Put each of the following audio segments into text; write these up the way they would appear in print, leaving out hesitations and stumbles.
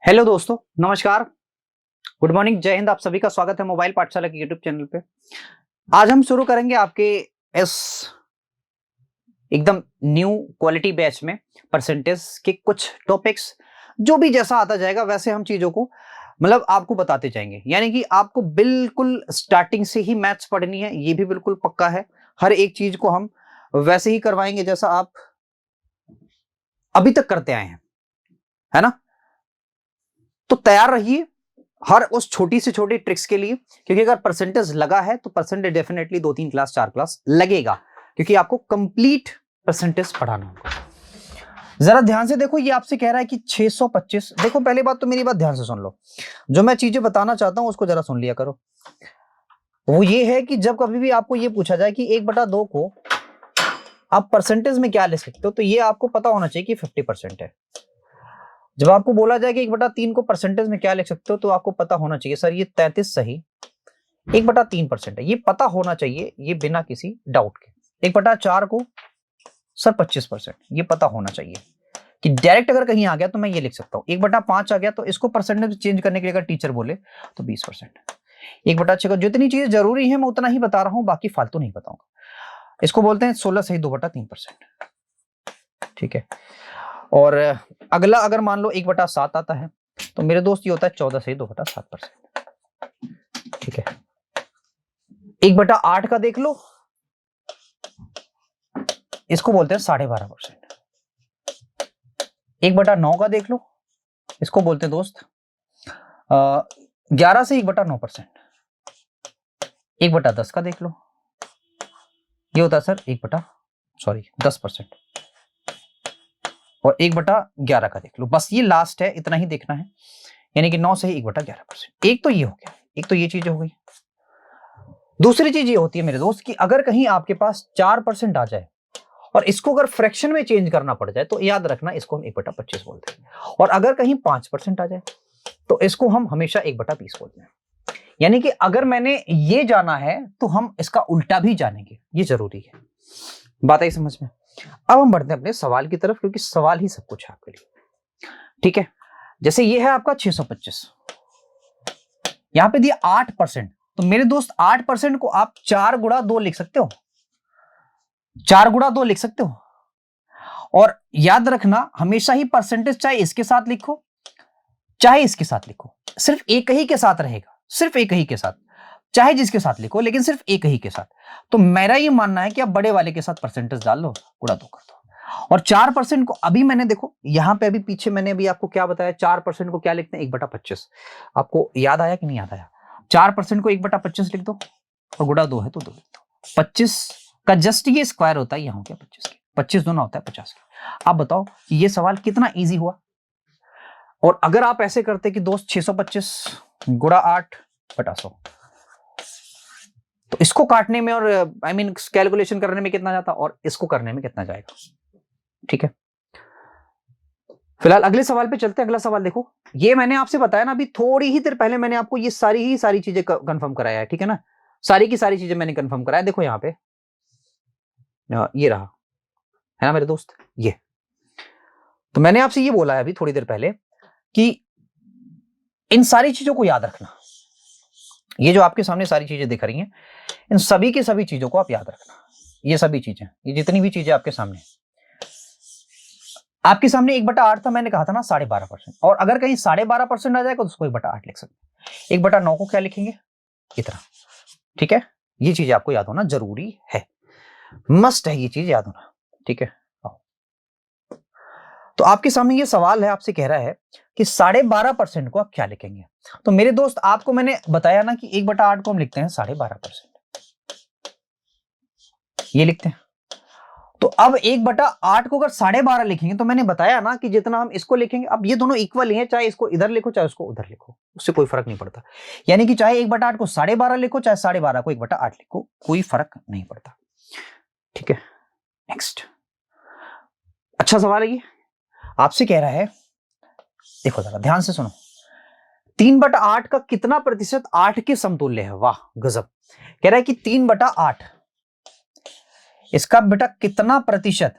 Hello दोस्तों, नमस्कार, good morning, जय हिंद। आप सभी का स्वागत है मोबाइल पाठशाला के यूट्यूब चैनल पे। आज हम शुरू करेंगे आपके इस एकदम न्यू क्वालिटी बैच में परसेंटेज के कुछ टॉपिक्स। जो भी जैसा आता जाएगा वैसे हम चीजों को मतलब आपको बताते जाएंगे। यानी कि आपको बिल्कुल स्टार्टिंग से ही मैथ्स पढ़नी है, ये भी बिल्कुल पक्का है। हर एक चीज को हम वैसे ही करवाएंगे जैसा आप अभी तक करते आए हैं, है ना। तो तैयार रहिए हर उस छोटी से छोटी ट्रिक्स के लिए, क्योंकि अगर परसेंटेज लगा है तो परसेंटेज डेफिनेटली 2-3 क्लास 4 क्लास लगेगा, क्योंकि आपको कंप्लीट परसेंटेज पढ़ाना होगा। जरा ध्यान से देखो, ये आपसे कह रहा है कि 625। देखो, पहली बात तो मेरी बात ध्यान से सुन लो, जो मैं चीजें बताना चाहता हूं उसको जरा सुन लिया करो। वो ये है कि जब कभी भी आपको ये पूछा जाए कि 1/2 को आप परसेंटेज में क्या ले सकते हो, तो ये आपको पता होना चाहिए कि 50% है। जब आपको बोला जाए कि 1/3 को परसेंटेज में क्या लिख सकते हो, तो आपको पता होना चाहिए सर ये 33 सही 1/3% है। ये पता होना चाहिए, ये बिना किसी डाउट के। 1/4 को सर 25%, ये पता होना चाहिए कि डायरेक्ट अगर कहीं आ गया तो मैं ये लिख सकता हूँ। 1/5 आ गया तो इसको परसेंटेज चेंज करने के लिए अगर टीचर बोले तो 20%। 1/6 को जितनी चीजें जरूरी है मैं उतना ही बता रहा हूँ, बाकी फालतू नहीं बताऊंगा। इसको बोलते हैं 16 सही 2/3%। ठीक है। और अगला अगर मान लो 1/7 आता है तो मेरे दोस्त ये होता है 14 सही 2/7%। ठीक है। 1/8 का देख लो, इसको बोलते हैं 12.5%। 1/9 का देख लो, इसको बोलते हैं दोस्त 11 से 1/9%। 1/10 का देख लो, ये होता है सर 10%। और 1/11 का देख लो, बस ये लास्ट है, इतना ही देखना है। यानी कि 9 से 1/11%। एक तो ये हो गया, एक तो ये चीज हो गई। दूसरी चीज ये होती है मेरे दोस्त कि अगर कहीं आपके पास 4% आ जाए और इसको अगर फ्रैक्शन में चेंज करना पड़ जाए तो याद रखना इसको हम 1/25 बोलते हैं। और अगर कहीं 5% आ जाए तो इसको हम हमेशा 1/20 बोलते हैं। यानी कि अगर मैंने ये जाना है तो हम इसका उल्टा भी जानेंगे, ये जरूरी है। बात आई समझ में। अब हम बढ़ते हैं अपने सवाल की तरफ, क्योंकि सवाल ही सब कुछ है आपके लिए। ठीक है। जैसे ये है आपका 625, यहां पे दिया 8%। तो मेरे दोस्त 8% को आप 4x2 लिख सकते हो, 4x2 लिख सकते हो। और याद रखना हमेशा ही परसेंटेज चाहे इसके साथ लिखो चाहे इसके साथ लिखो, सिर्फ एक ही के साथ रहेगा, सिर्फ एक ही के साथ। चाहे जिसके साथ लिखो लेकिन सिर्फ एक ही के साथ। तो मेरा ये मानना है कि आप बड़े वाले के साथ परसेंटेज डाल लो, गुणा 2 कर दो। और 4% को अभी मैंने देखो यहां पे अभी पीछे मैंने अभी आपको क्या बताया, 4% को क्या लिखते हैं 1/25। आपको याद आया कि नहीं याद आया? 4% को 1/25 लिख दो और गुणा 2 है तो 2 लिख दो। 25 का जस्ट ये स्क्वायर होता है, यहां हो गया 25 के 25 दोनों होता है 50 के। आप बताओ ये सवाल कितना इजी हुआ। और अगर आप ऐसे करते कि दोस्त 625 गुणा 8/100, तो इसको काटने में और आई मीन कैलकुलेशन करने में कितना जाता और इसको करने में कितना जाएगा। ठीक है। फिलहाल अगले सवाल पे चलते हैं। अगला सवाल देखो, ये मैंने आपसे बताया ना अभी थोड़ी ही देर पहले, मैंने आपको ये सारी चीजें कंफर्म कराया है। ठीक है ना, सारी की सारी चीजें मैंने कंफर्म कराया। देखो यहां पे ये रहा, है ना मेरे दोस्त। ये तो मैंने आपसे ये बोला है अभी थोड़ी देर पहले कि इन सारी चीजों को याद रखना। ये जो आपके सामने सारी चीजें दिख रही हैं, इन सभी की सभी चीजों को आप याद रखना। ये सभी चीजें, ये जितनी भी चीजें आपके सामने 1/8 था, मैंने कहा था ना 12.5%। और अगर कहीं 12.5% आ जाएगा तो उसको 1/8 लिख सकते हैं। 1/9 को क्या लिखेंगे, इतना। ठीक है। ये चीज आपको याद होना जरूरी है, मस्ट है ये चीज याद होना। ठीक है। तो आपके सामने ये सवाल है, आपसे कह रहा है कि 12.5% को आप क्या लिखेंगे। तो मेरे दोस्त आपको मैंने बताया ना कि 1/8 को हम लिखते हैं 12.5%, ये लिखते हैं। तो अब 1/8 को अगर 12.5 लिखेंगे तो मैंने बताया ना कि जितना हम इसको लिखेंगे, अब ये दोनों इक्वल ही हैं, चाहे इसको इधर लिखो चाहे उसको उधर लिखो, उससे कोई फर्क नहीं पड़ता। यानी कि चाहे 1/8 को 12.5 लिखो चाहे 12.5 को 1/8 लिखो, कोई फर्क नहीं पड़ता। ठीक है। नेक्स्ट अच्छा सवाल है ये, आपसे कह रहा है, देखो जरा ध्यान से सुनो, 3/8 का कितना प्रतिशत 8 के समतुल्य है। वाह गजब। कह रहा है कि 3/8 इसका बेटा कितना प्रतिशत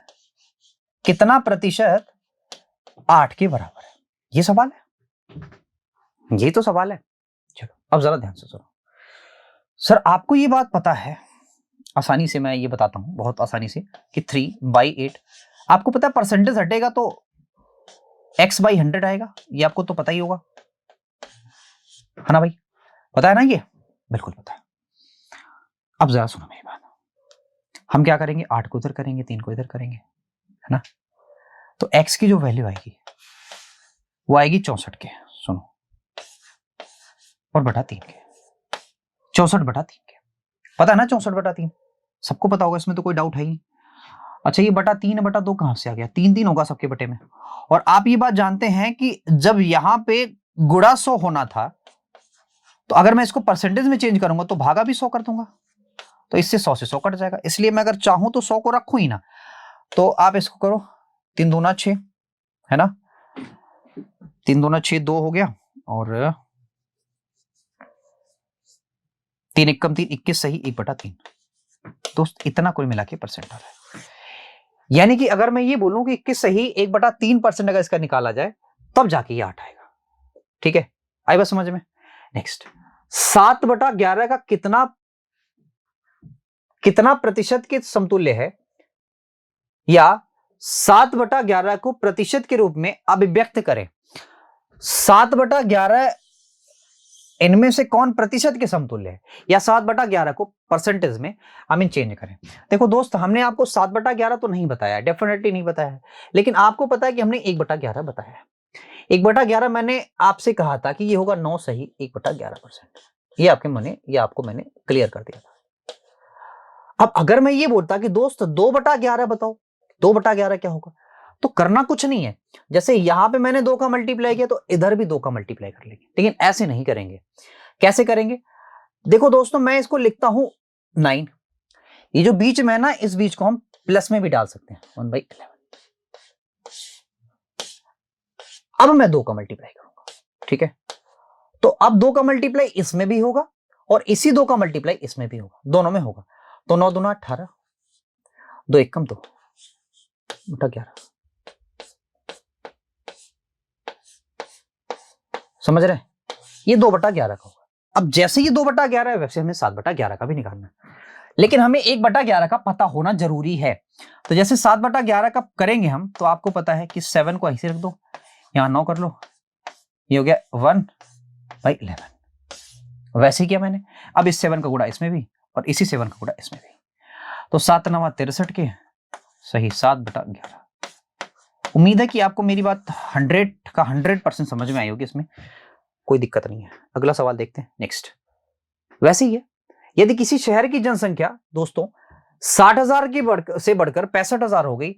8 के बराबर है, ये सवाल है। यही तो सवाल है। चलो अब जरा ध्यान से सुनो। सर आपको ये बात पता है, आसानी से मैं ये बताता हूं, बहुत आसानी से, कि 3/8, आपको पता है परसेंटेज हटेगा तो x/100 आएगा, ये आपको तो पता ही होगा, है ना भाई? पता है ना ये? बिल्कुल पता है। अब जरा सुनो मेरी बात, हम क्या करेंगे, 8 को इधर करेंगे, 3 को इधर करेंगे, है ना? तो x की जो वैल्यू आएगी वो आएगी 64 के, सुनो, और बटा 3 के, 64/3 के। पता है ना 64/3? सबको पता होगा, इसमें तो कोई डाउट है ही। अच्छा ये बटा 3/2 कहां से आ गया? 3 होगा सबके बटे में। और आप ये बात जानते हैं कि जब यहां पे गुणा 100 होना था, तो अगर मैं इसको परसेंटेज में चेंज करूंगा तो भागा भी 100 कर दूंगा, तो इससे 100 से 100 कट जाएगा। इसलिए मैं अगर चाहूं तो 100 को रखूं ही ना। तो आप इसको करो, 3 दूना 6, है ना? 3 दूना 6, 2 हो गया, और 3 एकम 3, 21 सही, 1/3। दोस्त इतना कुल मिला के परसेंट आ रहा है। यानी कि अगर मैं ये बोलूं कि 21 सही 1/3% अगर इसका निकाला जाए तब जाके ये 8 आएगा। ठीक है, आई बात समझ में? नेक्स्ट, 7/11 का कितना प्रतिशत के समतुल्य है, या 7/11 को प्रतिशत के रूप में अभिव्यक्त करें। 7/11 इनमें से कौन प्रतिशत के समतुल्य है, या 7/11 को परसेंटेज में चेंज करें। देखो दोस्त, हमने आपको 7/11 तो नहीं बताया, डेफिनेटली नहीं बताया है, लेकिन आपको पता है कि हमने 1/11 बताया है। 1/11 मैंने आपसे कहा था कि ये होगा 9 सही 1/11%। ये आपको मैंने क्लियर कर दिया था। अब अगर मैं ये बोलता कि दोस्त 2/11 बताओ, 2/11 क्या होगा, तो करना कुछ नहीं है। जैसे यहां पे मैंने 2 का मल्टीप्लाई किया तो इधर भी 2 का मल्टीप्लाई कर लेंगे, लेकिन ऐसे नहीं करेंगे। कैसे करेंगे? देखो दोस्तों, मैं इसको लिखता हूं 9, ये जो बीच में है ना, इस बीच को हम प्लस में भी डाल सकते हैं, 1/11। अब मैं 2 का मल्टीप्लाई करूंगा, ठीक है? तो अब 2 का मल्टीप्लाई इसमें भी होगा और इसी 2 का मल्टीप्लाई इसमें भी होगा, दोनों में होगा। तो 9 दूना 18, 2 एकम 2 बटा 11। समझ रहे हैं? ये 2/11 का होगा। अब जैसे ये 2/11 है, वैसे हमें 7/11 का भी निकालना है, लेकिन हमें 1/11 का पता होना जरूरी है। तो जैसे 7/11 का करेंगे हम, तो आपको पता है कि 7 को ऐसे रख दो, यहां 9 कर लो, ये हो गया 1/11। वैसे ही किया मैंने। अब इस 7 का गुणा इसमें भी और इसी 7 का गुणा इसमें भी, तो 7 9 63 के सही 7/11। उम्मीद है कि आपको मेरी बात 100% समझ में आई होगी, इसमें कोई दिक्कत नहीं है। अगला सवाल देखते हैं, नेक्स्ट। वैसे ही है, यदि किसी शहर की जनसंख्या दोस्तों 60,000 से बढ़कर 65,000 हो गई,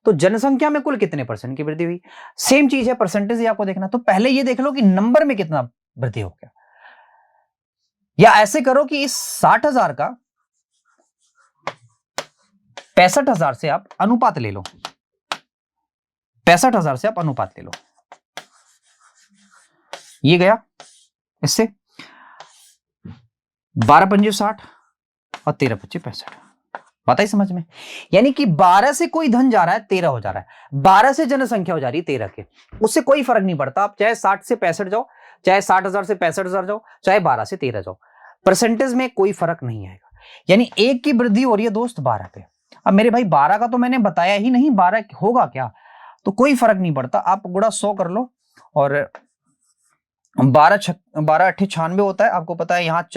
तो जनसंख्या में कुल कितने परसेंट की वृद्धि हुई? सेम चीज है, परसेंटेज ही आपको देखना। तो पहले ये देख लो कि नंबर में कितना वृद्धि हो गया, या ऐसे करो कि इस 60,000 का 65,000 से आप अनुपात ले लो, 65,000 से आप अनुपात ले लो, ये गया इससे 12 पंजे 60 और 13 पच्चे 65। बात ही समझ में? यानी कि 12 से कोई धन जा रहा है 13 हो जा रहा है, 12 से जनसंख्या हो जा रही है 13 के, उससे कोई फर्क नहीं पड़ता। आप चाहे 60 से 65 जाओ, चाहे 60,000 से 65,000 जाओ, चाहे 12 से 13 जाओ, परसेंटेज में कोई फर्क नहीं आएगा। यानी एक की वृद्धि हो रही है दोस्त 12 पे। अब मेरे भाई 12 का तो मैंने बताया ही नहीं, 12 होगा क्या, तो कोई फर्क नहीं पड़ता। आप गुणा 100 कर लो, और 12 8 96 होता है, आपको पता है। यहाँ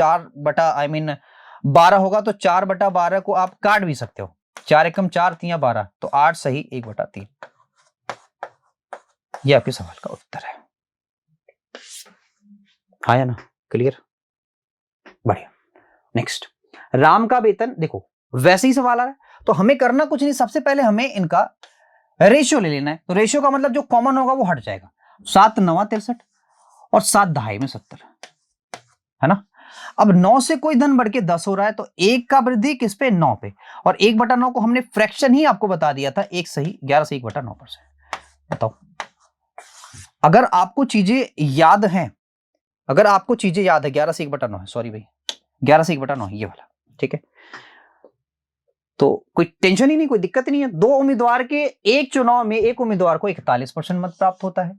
12 होगा तो 4/12 को आप काट भी सकते हो, 4 एकम 4 3 12, तो 8 सही 1/3। ये आपके सवाल का उत्तर है। आया ना? क्लियर? बढ़िया। नेक्स्ट, राम का वेतन, देखो वैसे ही सवाल आ रहा है, तो हमें करना कुछ नहीं, सबसे पहले हमें इनका रेशियो ले लेना है। तो रेशियो का मतलब जो कॉमन होगा वो हट जाएगा, 7 9 63 और 7 दहाई में 70, है ना? अब 9 से कोई धन बढ़ के 10 हो रहा है, तो 1 का वृद्धि किस पे? 9 पे, और 1/9 को हमने फ्रैक्शन ही आपको बता दिया था, 1 सही 11 से 1/9%। बताओ, अगर आपको चीजें याद हैं, 11 से 1/9 है, सॉरी भाई 11 से 1/9 है ये वाला, ठीक है? तो कोई टेंशन ही नहीं, कोई दिक्कत नहीं है। 2 उम्मीदवार के एक चुनाव में एक उम्मीदवार को 41% मत प्राप्त होता है,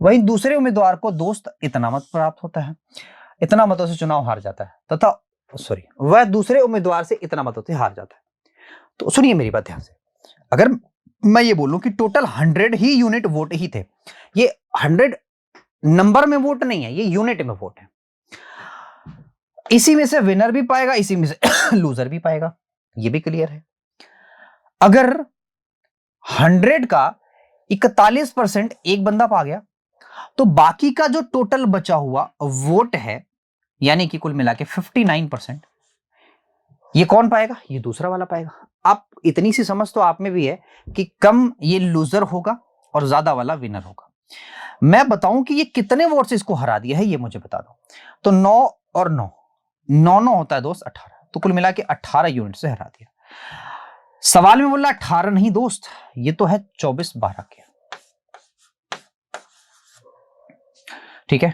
वहीं दूसरे उम्मीदवार को दोस्त इतना मत प्राप्त होता है, इतना मतों से चुनाव हार जाता है, तथा सॉरी वह दूसरे उम्मीदवार से इतना मतों से हार जाता है। तो सुनिए मेरी बात ध्यान से, अगर मैं ये बोलूं कि टोटल 100 ही यूनिट वोट ही थे, ये 100 नंबर में वोट नहीं है, ये यूनिट में वोट है, इसी में से विनर भी पाएगा, इसी में से लूजर भी पाएगा, ये भी क्लियर है। अगर 100 का 41% एक बंदा पा गया, तो बाकी का जो टोटल बचा हुआ वोट है, यानी कि कुल मिला के 59%, ये कौन पाएगा? ये दूसरा वाला पाएगा। आप इतनी सी समझ तो आप में भी है कि कम ये लूजर होगा और ज्यादा वाला विनर होगा। मैं बताऊं कि ये कितने वोट से इसको हरा दिया है, ये मुझे बता दो। तो 9 और 9 9 होता है दोस्त 18, तो कुल मिला के 18 यूनिट से हरा दिया। सवाल में बोला 18 नहीं दोस्त, ये तो है 24-12 के, ठीक है।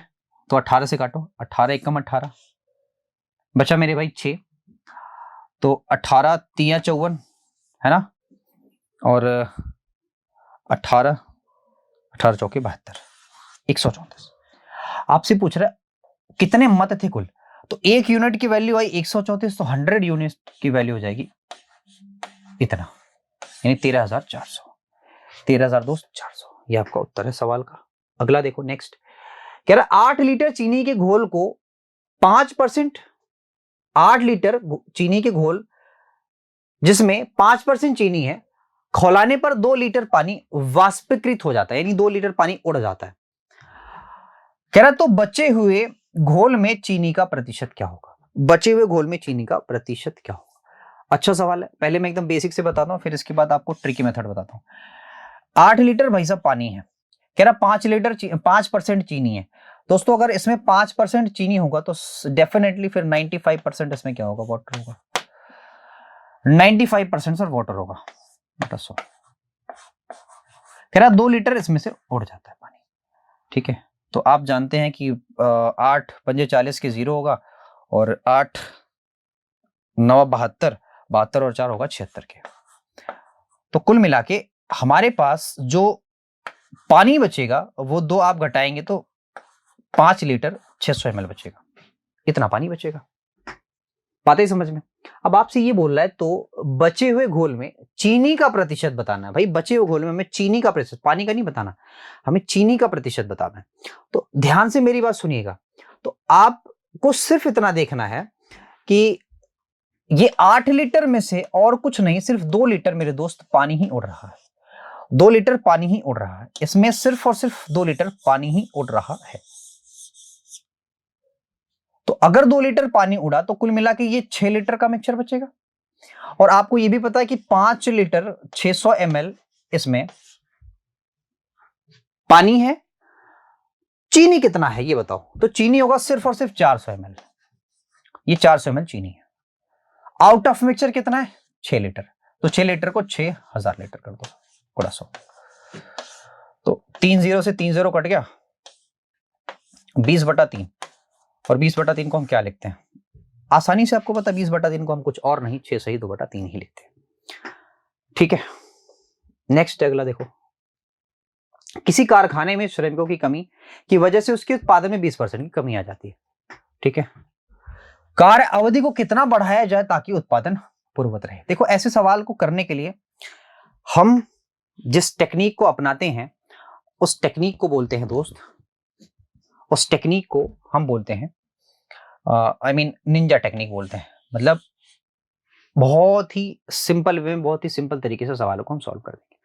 तो 18 से काटो, 18 एकम 18, बचा मेरे भाई 6, तो 18 3 54 है ना, और 18 18 चौके 72, 134। आपसे पूछ रहा है कितने मत थे कुल, तो एक यूनिट की वैल्यू आई 134, तो 100 यूनिट की वैल्यू हो जाएगी इतना, यानी 13,400। 13,000 दोस्त 400, ये आपका उत्तर है सवाल का। अगला देखो नेक्स्ट, कह रहा 8 लीटर चीनी के घोल को 5%, 8 लीटर चीनी के घोल जिसमें 5% चीनी है, खौलाने पर 2 लीटर पानी वाष्पीकृत हो जाता है, यानी 2 लीटर पानी उड़ जाता है। कह रहा तो बचे हुए घोल में चीनी का प्रतिशत क्या होगा? बचे हुए घोल में चीनी का प्रतिशत क्या होगा? अच्छा सवाल है। पहले मैं एकदम बेसिक से बताता हूं, फिर इसके बाद आपको ट्रिकी मेथड बताता हूं। 8 लीटर भाई साहब पानी है, कह रहा 5% चीनी है। दोस्तों अगर इसमें 5% चीनी होगा तो डेफिनेटली फिर 95% इसमें क्या होगा? वाटर होगा। 95% सर वाटर होगा, बटा 100। कह रहा 2 लीटर इसमें से उड़ जाता है पानी, ठीक है। तो आप जानते हैं कि 8 पंजे 40 के 0 होगा, और 8 9 72, 72 और 4 होगा 76 के। तो कुल मिला के हमारे पास जो पानी बचेगा वो 2 आप घटाएंगे तो 5 लीटर 600 ml बचेगा, इतना पानी बचेगा। बात है समझ में? अब आपसे ये बोल रहा है तो बचे हुए घोल में चीनी का प्रतिशत बताना है। भाई बचे हुए घोल में हमें चीनी का प्रतिशत, पानी का नहीं बताना, हमें चीनी का प्रतिशत बताना है। तो ध्यान से मेरी बात सुनिएगा। तो आपको सिर्फ इतना देखना है कि ये 8 लीटर में से और कुछ नहीं, सिर्फ 2 लीटर मेरे दोस्त पानी ही उड़ रहा है, 2 लीटर पानी ही उड़ रहा है, इसमें सिर्फ और सिर्फ 2 लीटर पानी ही उड़ रहा है। तो अगर 2 लीटर पानी उड़ा तो कुल मिला के ये 6 लीटर का मिक्सचर बचेगा। और आपको ये भी पता है कि 5 लीटर 600 ml इसमें पानी है, चीनी कितना है ये बताओ? तो चीनी होगा सिर्फ और सिर्फ 400 ml, ये 400 ml चीनी है। आउट ऑफ मिक्सचर कितना है? 6 लीटर, तो 6 लीटर को 6000 लीटर कर दो, गुणा 100, तो 3 0 से 3 0 कट गया, 20/3, और 20/3 को हम क्या लिखते हैं? आसानी से आपको पता 20/3 को हम कुछ और नहीं 6 सही 2/3 ही लिखते हैं, ठीक है। नेक्स्ट अगला देखो, किसी कारखाने में श्रमिकों की कमी की वजह से उसके उत्पादन में 20% की कमी आ जाती है, ठीक है। कार्य अवधि को कितना बढ़ाया जाए ताकि उत्पादन पूर्ववत रहे? देखो ऐसे सवाल को करने के लिए हम जिस टेक्निक को अपनाते हैं उस टेक्निक को बोलते हैं दोस्त, उस टेक्निक को हम बोलते हैं निंजा टेक्निक बोलते हैं। मतलब बहुत ही सिंपल वे में, बहुत ही सिंपल तरीके से सवालों को हम सॉल्व कर देंगे।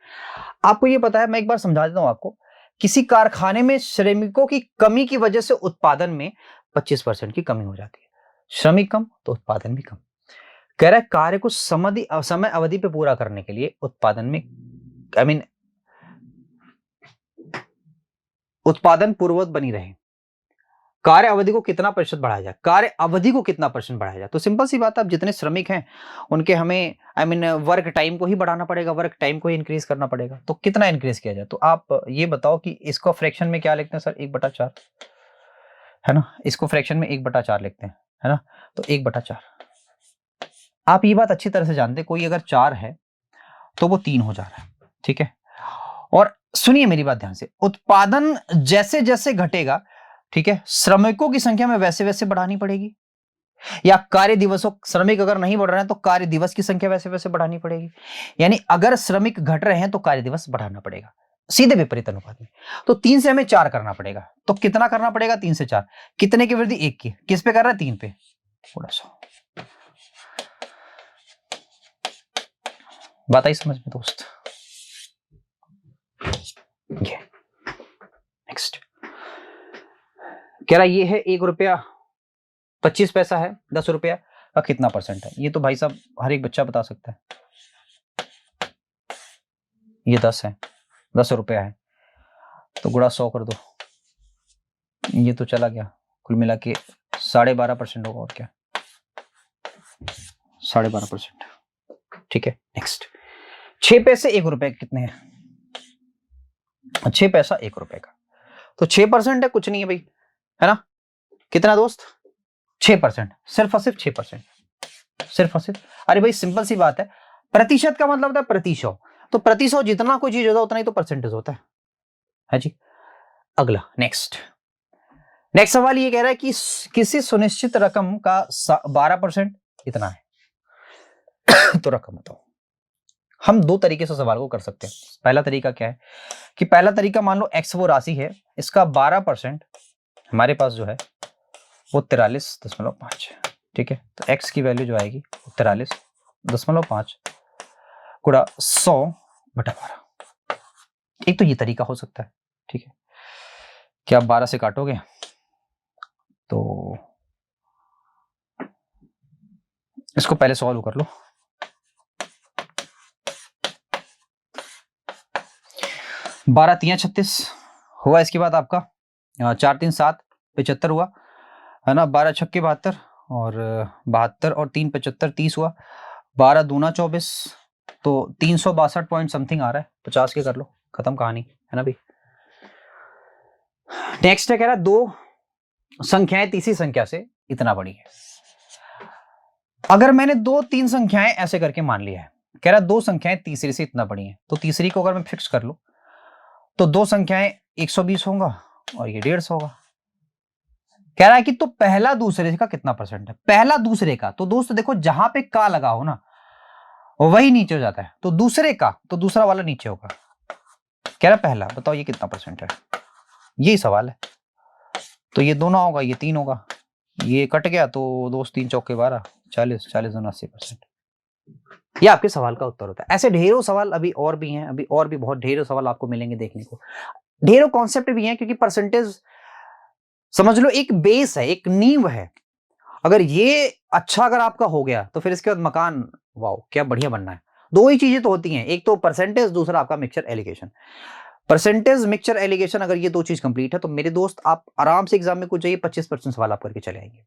आपको ये पता है, मैं एक बार समझा देता हूं आपको। किसी कारखाने में श्रमिकों की कमी की वजह से उत्पादन में 25% की कमी हो जाती है। श्रमिक कम तो उत्पादन भी कम। कह रहा है कार्य को समय अवधि पे पूरा करने के लिए उत्पादन में उत्पादन पूर्ववत बनी रहे, कार्य अवधि को कितना प्रतिशत बढ़ाया जाए? कार्य अवधि को कितना % बढ़ाया जाए? तो सिंपल सी बात है, अब जितने श्रमिक हैं उनके हमें वर्क टाइम को ही बढ़ाना पड़ेगा, वर्क टाइम को ही इंक्रीज करना पड़ेगा। तो कितना इंक्रीज किया जाए? तो आप ये बताओ कि इसको फ्रैक्शन में क्या लिखते हैं सर? 1/4 है ना, इसको फ्रैक्शन में 1/4 लिखते हैं, है ना, तो 1/4 आप ये बात अच्छी तरह से जानते, कोई अगर 4 है तो वो 3 हो जा रहा है, ठीक है। और सुनिए मेरी बात ध्यान से, उत्पादन जैसे जैसे घटेगा, ठीक है, श्रमिकों की संख्या में वैसे वैसे बढ़ानी पड़ेगी, या कार्य दिवसों, श्रमिक अगर नहीं बढ़ रहे हैं तो कार्य दिवस की संख्या वैसे वैसे बढ़ानी पड़ेगी। यानी अगर श्रमिक घट रहे हैं तो कार्य दिवस बढ़ाना पड़ेगा, सीधे विपरीत अनुपात में। तो 3 से हमें 4 करना पड़ेगा, तो कितना करना पड़ेगा? 3 से 4। कितने की वृद्धि? 1 की। किस पे कर रहा है? 3 पे। थोड़ा सा बात आई समझ में दोस्त? ये नेक्स्ट कह रहा ये है 1 रुपया 25 पैसा है, 10 रुपया का कितना परसेंट है? ये तो भाई साहब हर एक बच्चा बता सकता है। ये 10 है, 10 रुपया है, तो गुणा 100 कर दो, ये तो चला गया, कुल मिला के 12.5% होगा, और क्या 12.5%। ठीक है नेक्स्ट, 6 पैसे 1 रुपए कितने हैं? 6 पैसा 1 रुपए का, तो 6% है, कुछ नहीं है भाई, है ना? कितना दोस्त? 6%, सिर्फ और सिर्फ 6%, सिर्फ और सिर्फ। अरे भाई सिंपल सी बात है, प्रतिशत का मतलब होता है प्रतिशत, तो प्रतिशत जितना कोई चीज होता है उतना ही तो परसेंटेज होता है जी। अगला नेक्स्ट सवाल ये कह रहा है कि किसी सुनिश्चित रकम का 12% इतना है तो रकम बताओ। हम 2 तरीके से सवाल को कर सकते हैं। पहला तरीका क्या है कि पहला तरीका, मान लो x वो राशि है, इसका 12% हमारे पास जो है वो 43.5, ठीक है। तो x की वैल्यू जो आएगी 43.5 गुणा 100/12। एक तो ये तरीका हो सकता है, ठीक है। क्या आप 12 से काटोगे तो इसको पहले सॉल्व कर लो। 12 3 36 हुआ, इसके बाद आपका 4 3 7 75 हुआ, है ना। 12 छक्के 72 और 72 और 3 75 30 हुआ। 12 दूना 24, तो 362 पॉइंट समथिंग आ रहा है। 50 के कर लो, खत्म कहानी, है ना भाई। नेक्स्ट है कह रहा 2 संख्याएं तीसरी संख्या से इतना बड़ी है। अगर मैंने 2-3 संख्याएं ऐसे करके मान लिया है, कह रहा 2 संख्याएं तीसरी से इतना बड़ी है, तो तीसरी को अगर मैं फिक्स कर लूं तो 2 संख्याएं 120 होगा और ये 150 होगा। कह रहा है कि तो पहला दूसरे का कितना परसेंट है? पहला दूसरे का, तो दोस्त देखो जहां पे का लगा हो ना वही नीचे हो जाता है, तो दूसरे का तो दूसरा वाला नीचे होगा। कह रहा पहला, बताओ ये कितना परसेंट है? यही सवाल है। तो ये 2 ना होगा, ये 3 होगा, ये कट गया, तो दोस्त 3 चौके 12, 40 40 दूना 80%। ये आपके सवाल का उत्तर होता है। ऐसे ढेरों सवाल अभी और भी हैं, अभी और भी बहुत ढेरों सवाल आपको मिलेंगे देखने को। ढेरों कॉन्सेप्ट भी हैं, क्योंकि परसेंटेज समझ लो एक बेस है, एक नींव है। अगर ये अच्छा अगर आपका हो गया तो फिर इसके बाद मकान, वाओ क्या बढ़िया बनना है। 2 ही चीजें तो होती हैं, एक तो परसेंटेज, दूसरा आपका mixture allegation. Percentage, mixture allegation, अगर ये 2 चीज कंप्लीट है तो मेरे दोस्त आप आराम से एग्जाम में कुछ जाइए 25% सवाल आप करके चले आएंगे,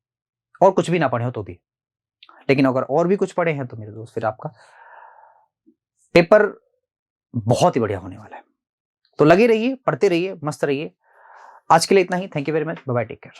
और कुछ भी ना पढ़े हो तो भी। लेकिन अगर और भी कुछ पढ़े हैं तो मेरे दोस्त फिर आपका पेपर बहुत ही बढ़िया होने वाला है। तो लगे रहिए, पढ़ते रहिए, मस्त रहिए। आज के लिए इतना ही। Thank you very much, bye bye, take care.